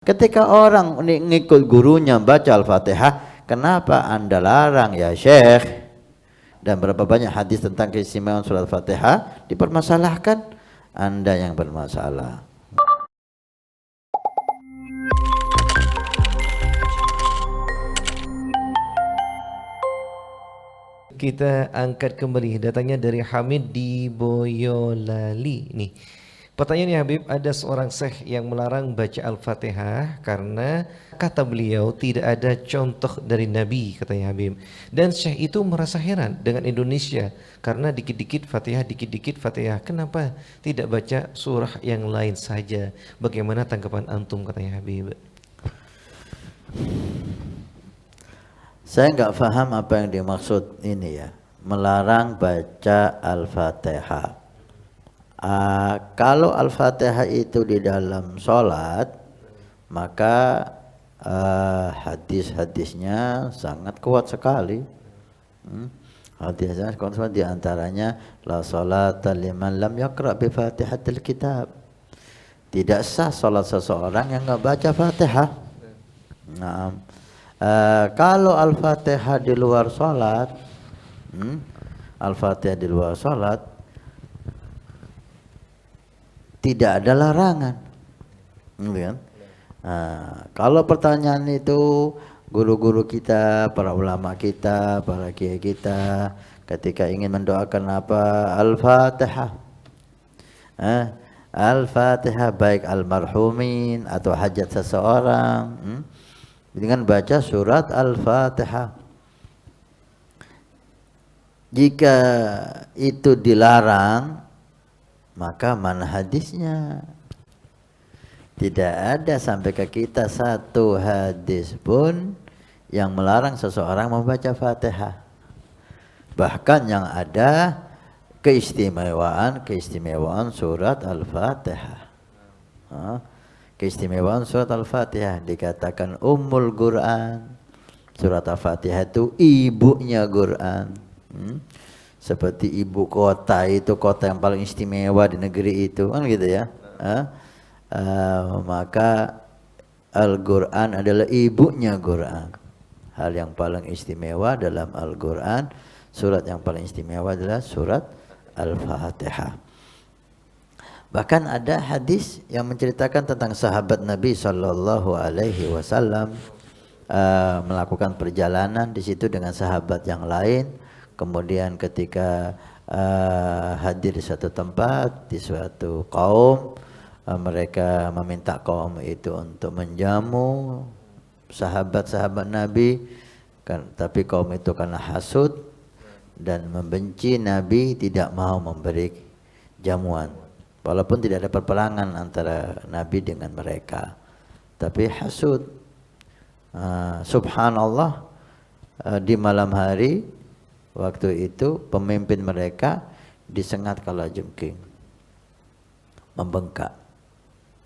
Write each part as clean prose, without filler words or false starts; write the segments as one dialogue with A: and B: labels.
A: Ketika orang ngikut gurunya baca Al-Fatihah, kenapa Anda larang ya Syekh? Dan berapa banyak hadis tentang keistimewaan surat Al-Fatihah dipermasalahkan, Anda yang bermasalah.
B: Kita angkat kembali datangnya dari Hamid di Boyolali nih. Pertanyaannya Habib, ada seorang syekh yang melarang baca Al-Fatihah karena kata beliau tidak ada contoh dari Nabi, katanya Habib. Dan syekh itu merasa heran dengan Indonesia karena dikit-dikit Fatihah, dikit-dikit Fatihah. Kenapa tidak baca surah yang lain saja? Bagaimana tanggapan antum, katanya Habib?
A: Saya nggak paham apa yang dimaksud ini ya, melarang baca Al-Fatihah. Kalau Al-Fatihah itu di dalam sholat, maka hadis-hadisnya sangat kuat sekali. Hadisnya kuat sekali, diantaranya la sholata liman lam yaqra bi fatihatil kitab. Tidak sah sholat seseorang yang nggak baca Fatihah. Nah, kalau Al-Fatihah di luar sholat, Al-Fatihah di luar sholat, tidak ada larangan. Kan? Kalau pertanyaan itu guru-guru kita, para ulama kita, para kiai kita, ketika ingin mendoakan apa, Al-Fatihah. Al-Fatihah baik almarhumin atau hajat seseorang, dengan baca surat Al-Fatihah. Jika itu dilarang, maka mana hadisnya? Tidak ada sampai ke kita satu hadis pun yang melarang seseorang membaca Fatihah. Bahkan yang ada keistimewaan surat Al-Fatihah. Keistimewaan surat Al-Fatihah, dikatakan Ummul Quran. Surat Al-Fatihah itu ibunya Quran. Seperti ibu kota itu kota yang paling istimewa di negeri itu, kan gitu ya. Maka Al-Quran adalah ibunya Quran. Hal yang paling istimewa dalam Al-Quran, surat yang paling istimewa adalah surat Al-Fatihah. Bahkan ada hadis yang menceritakan tentang sahabat Nabi Shallallahu Alaihi Wasallam melakukan perjalanan di situ dengan sahabat yang lain. Kemudian ketika hadir di suatu tempat, di suatu kaum, mereka meminta kaum itu untuk menjamu sahabat-sahabat Nabi, tapi kaum itu karena hasud dan membenci Nabi, tidak mau memberi jamuan. Walaupun tidak ada perperangan antara Nabi dengan mereka, tapi hasud. Subhanallah, di malam hari waktu itu pemimpin mereka disengat kalajengking, membengkak,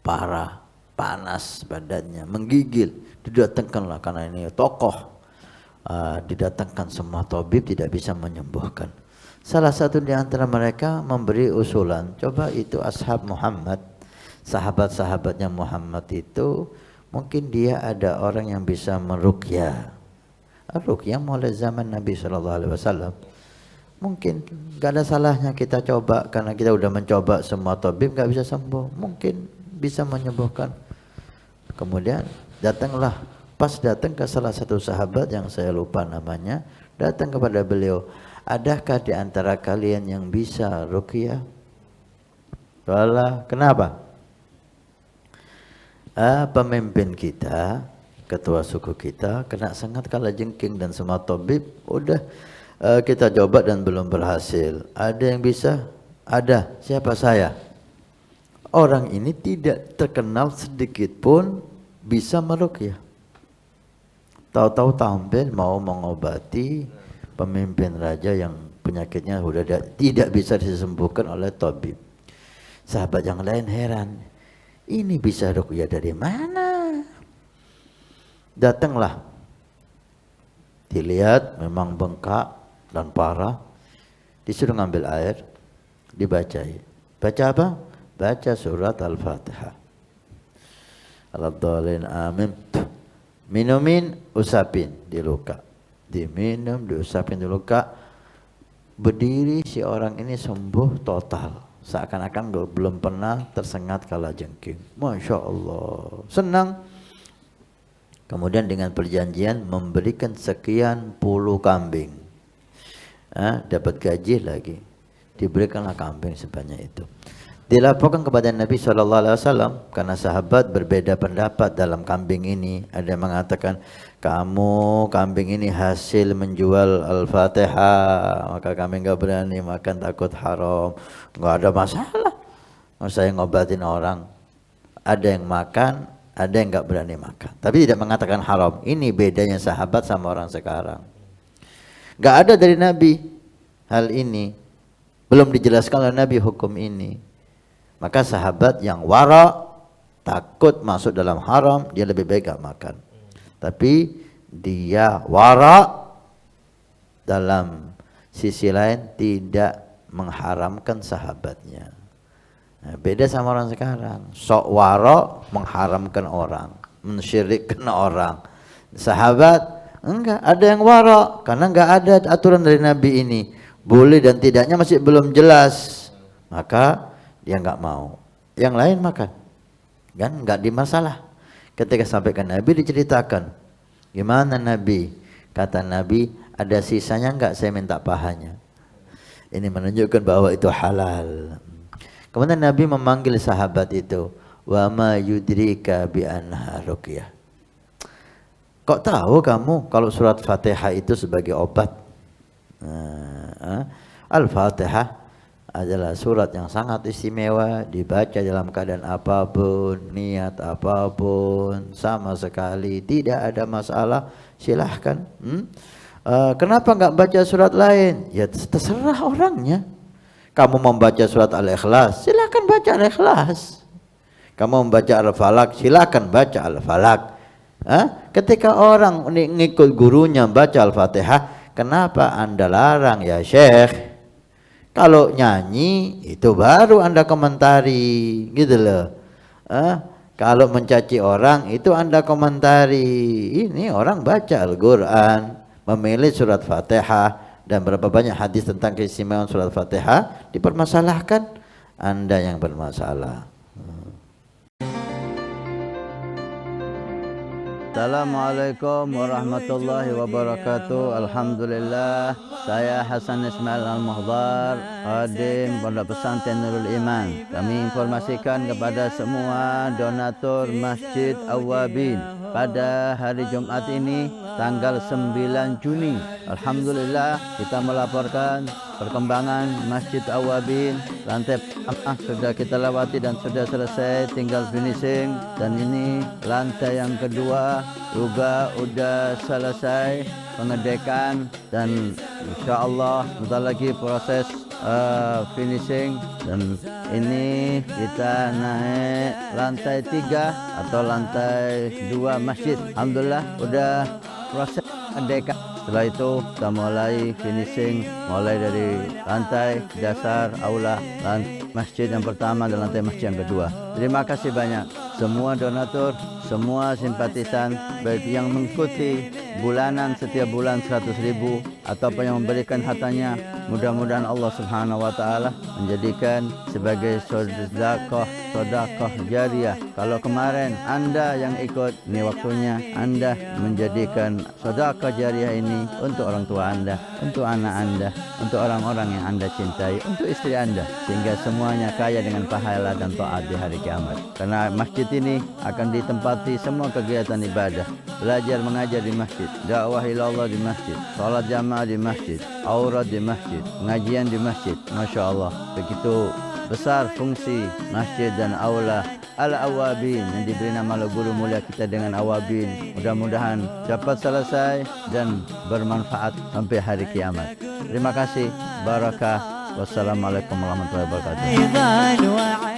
A: parah, panas badannya, menggigil. Didatangkanlah, karena ini tokoh, didatangkan semua tabib, tidak bisa menyembuhkan. Salah satu di antara mereka memberi usulan, coba itu ashab Muhammad, sahabat-sahabatnya Muhammad itu, mungkin dia ada orang yang bisa meruqyah. Ruqyah mulai zaman Nabi SAW. Mungkin gak ada salahnya kita coba, karena kita udah mencoba semua tabib gak bisa sembuh, mungkin bisa menyembuhkan. Kemudian datanglah, pas datang ke salah satu sahabat yang saya lupa namanya, datang kepada beliau, adakah di antara kalian yang bisa ruqyah? Walah, kenapa? Pemimpin kita, ketua suku kita kena sengat kalajengking dan semua tabib udah kita coba dan belum berhasil. Ada yang bisa? Ada. Siapa? Saya. Orang ini tidak terkenal sedikit pun bisa meruqyah. Tahu-tahu tampil mau mengobati pemimpin raja yang penyakitnya sudah tidak bisa disembuhkan oleh tabib. Sahabat yang lain heran, ini bisa ruqyah dari mana? Datanglah, dilihat memang bengkak dan parah, disuruh ngambil air, dibacain. Baca apa? Baca surat Al-Fatihah. Waladhdallin, amin. Minumin, usapin di luka. Diminum, diusapin di luka. Berdiri si orang ini sembuh total. Seakan-akan belum pernah tersengat kalajengking. Masya Allah, senang. Kemudian dengan perjanjian memberikan sekian puluh kambing, dapat gaji lagi, diberikanlah kambing sebanyak itu. Dilaporkan kepada Nabi SAW karena sahabat berbeda pendapat dalam kambing ini. Ada yang mengatakan kambing ini hasil menjual Al-Fatihah, maka kami enggak berani makan, takut haram. Enggak ada masalah, saya ngobatin orang. Ada yang makan, ada yang enggak berani makan, tapi tidak mengatakan haram. Ini bedanya sahabat sama orang sekarang. Enggak ada dari Nabi hal ini, belum dijelaskan oleh Nabi hukum ini. Maka sahabat yang wara, takut masuk dalam haram, dia lebih baik enggak makan. Tapi dia wara dalam sisi lain tidak mengharamkan sahabatnya. Nah, beda sama orang sekarang. Sok wara mengharamkan orang, mensyirikkan orang. Sahabat enggak, ada yang wara karena enggak ada aturan dari Nabi ini. Boleh dan tidaknya masih belum jelas. Maka dia enggak mau. Yang lain makan. Kan enggak dimasalah. Ketika sampai ke Nabi diceritakan, gimana Nabi? Kata Nabi, ada sisanya enggak, saya minta pahanya. Ini menunjukkan bahwa itu halal. Kemudian Nabi memanggil sahabat itu, wa ma yudrika bi anha ruqyah. Kok tahu kamu kalau surat Fatihah itu sebagai obat? Al-Fatihah adalah surat yang sangat istimewa, dibaca dalam keadaan apapun, niat apapun, sama sekali tidak ada masalah, silahkan. Kenapa enggak baca surat lain? Ya terserah orangnya. Kamu membaca surat Al-Ikhlas, silahkan baca Al-Ikhlas. Kamu membaca Al-Falaq, silahkan baca Al-Falaq. Ketika orang ngikut gurunya baca Al-Fatihah, kenapa Anda larang ya Syekh? Kalau nyanyi itu baru Anda komentari, gitu loh. Kalau mencaci orang itu Anda komentari. Ini orang baca Al-Quran, memilih surat Fatihah, dan berapa banyak hadis tentang keistimewaan surat Fatihah dipermasalahkan, Anda yang bermasalah. Assalamualaikum warahmatullahi wabarakatuh. Alhamdulillah, saya Hasan Ismail Al-Muhdar, khadim Pondok Pesantren Nurul Iman. Kami informasikan kepada semua donatur Masjid Awwabin pada hari Jumat ini tanggal 9 Juni. Alhamdulillah kita melaporkan perkembangan Masjid Awwabin. Lantai pertama sudah kita lewati dan sudah selesai, tinggal finishing. Dan ini lantai yang kedua juga sudah selesai pengedekan, dan insya Allah sebentar lagi proses finishing. Dan ini kita naik lantai 3 atau lantai 2 masjid. Alhamdulillah udah proses pengedekan. Setelah itu kita mulai finishing, mulai dari lantai dasar aula masjid yang pertama dan lantai masjid yang kedua. Terima kasih banyak semua donatur, semua simpatisan, baik yang mengikuti bulanan setiap bulan 100.000 ataupun yang memberikan hartanya. Mudah-mudahan Allah Subhanahu wa taala menjadikan sebagai sedekah jariah. Kalau kemarin Anda yang ikut, ini waktunya Anda menjadikan sedekah jariah ini untuk orang tua Anda, untuk anak Anda, untuk orang-orang yang Anda cintai, untuk istri Anda, sehingga semuanya kaya dengan pahala dan taat di hari kiamat. Karena masjid ini akan ditempati semua kegiatan ibadah, belajar mengajar di masjid, dakwah ilallah di masjid, salat jamaah di masjid, aurat di masjid, pengajian di masjid. Masya Allah, begitu besar fungsi masjid dan aula Al-Awwabin yang diberi nama oleh guru mulia kita dengan Awwabin. Mudah-mudahan dapat selesai dan bermanfaat sampai hari kiamat. Terima kasih. Barakah. Wassalamualaikum warahmatullahi wabarakatuh.